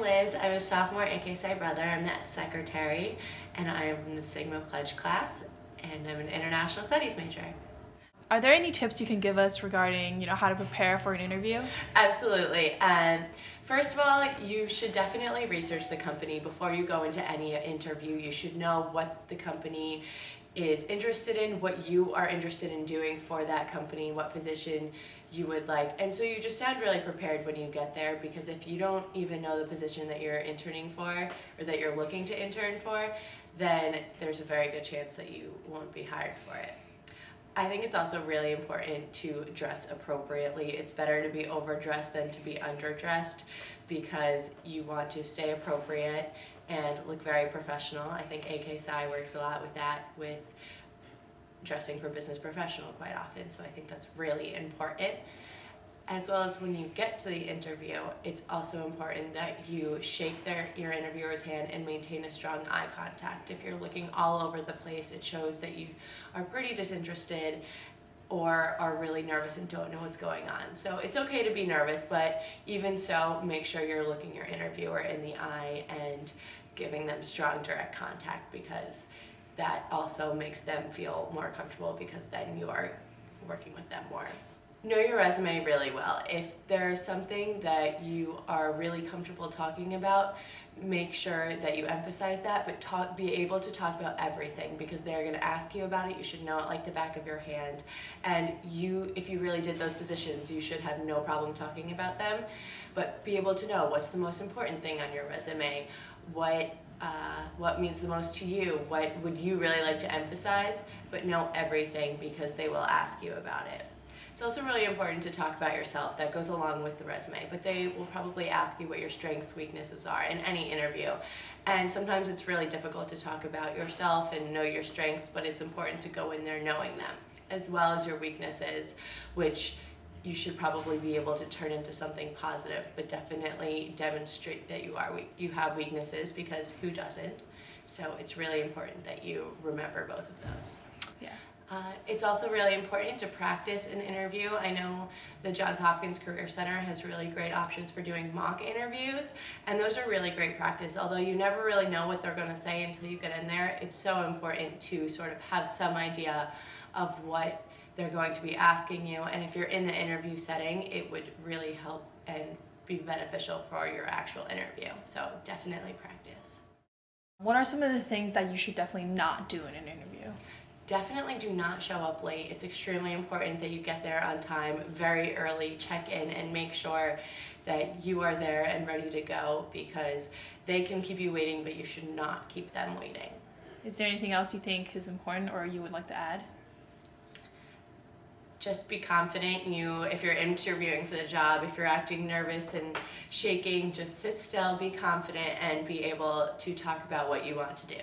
Liz. I'm a sophomore AKPsi brother. I'm the secretary, and I'm in the Sigma Pledge class, and I'm an international studies major. Are there any tips you can give us regarding, how to prepare for an interview? Absolutely. First of all, you should definitely research the company before you go into any interview. You should know what the company is interested in, what you are interested in doing for that company, what position you would like. And so you just sound really prepared when you get there, because if you don't even know the position that you're interning for or that you're looking to intern for, then there's a very good chance that you won't be hired for it. I think it's also really important to dress appropriately. It's better to be overdressed than to be underdressed, because you want to stay appropriate and look very professional. I think AKPsi works a lot with that, with dressing for business professional quite often, so I think that's really important. As well as when you get to the interview, it's also important that you shake your interviewer's hand and maintain a strong eye contact. If you're looking all over the place, it shows that you are pretty disinterested or are really nervous and don't know what's going on. So it's okay to be nervous, but even so, make sure you're looking your interviewer in the eye and giving them strong direct contact, because that also makes them feel more comfortable, because then you are working with them more. Know your resume really well. If there's something that you are really comfortable talking about, make sure that you emphasize that, but be able to talk about everything, because they're going to ask you about it. You should know it like the back of your hand. And if you really did those positions, you should have no problem talking about them. But be able to know what's the most important thing on your resume, what means the most to you, what would you really like to emphasize, but know everything, because they will ask you about it. It's also really important to talk about yourself. That goes along with the resume, but they will probably ask you what your strengths, weaknesses are in any interview. And sometimes it's really difficult to talk about yourself and know your strengths, but it's important to go in there knowing them, as well as your weaknesses, which you should probably be able to turn into something positive, but definitely demonstrate that you have weaknesses, because who doesn't? So it's really important that you remember both of those. Yeah. It's also really important to practice an interview. I know the Johns Hopkins Career Center has really great options for doing mock interviews, and those are really great practice. Although you never really know what they're going to say until you get in there, it's so important to sort of have some idea of what they're going to be asking you, and if you're in the interview setting, it would really help and be beneficial for your actual interview. So definitely practice. What are some of the things that you should definitely not do in an interview? Definitely do not show up late. It's extremely important that you get there on time, very early, check in, and make sure that you are there and ready to go, because they can keep you waiting, but you should not keep them waiting. Is there anything else you think is important or you would like to add? Just be confident. If you're interviewing for the job, if you're acting nervous and shaking, just sit still, be confident, and be able to talk about what you want to do.